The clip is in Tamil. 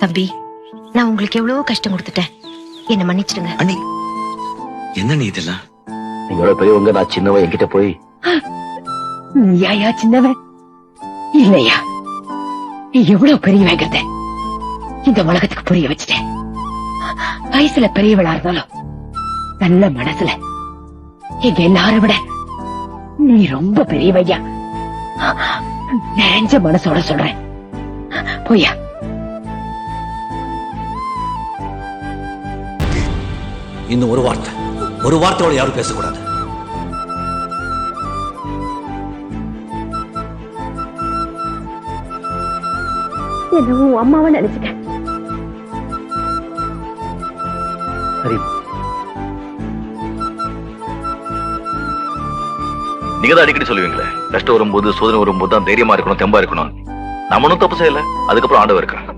தம்பி, நான் உங்களுக்கு எவ்வளவு கஷ்டம் கொடுத்துட்டேன், என்ன மன்னிச்சிடுங்க. அண்ணி, என்ன நீ இதெல்லாம்? நீங்களோட பெரியவங்க, நான் சின்னவன், என்கிட்ட போய் நீயா சின்னவன் இல்லையா? நீ எவ்வளவு பெரியவங்கிறத இந்த உலகத்துக்கு புரிய வச்சுட்டேன். வயசுல பெரியவளா இருந்தாலும் நல்ல மனசுல எங்க எல்லாரும் விட நீ ரொம்ப பெரியவையா. நிறைஞ்ச மனசோட சொல்றேன். போய்யா. இன்னும் ஒரு வார்த்தையோட யாரும் பேசக்கூடாது. என்னவோ அம்மாவை நினைச்சுட்டேன். சரி, நீங்க தான் அடிக்கடி சொல்லுவீங்களே, கஷ்டம் வரும்போது சோதனை வரும்போது தான் தைரியமா இருக்கணும், தெம்பா இருக்கணும். நம்ம ஒன்னும் தப்பு செய்யல, அதுக்கப்புறம் ஆண்டவர் இருக்கான்.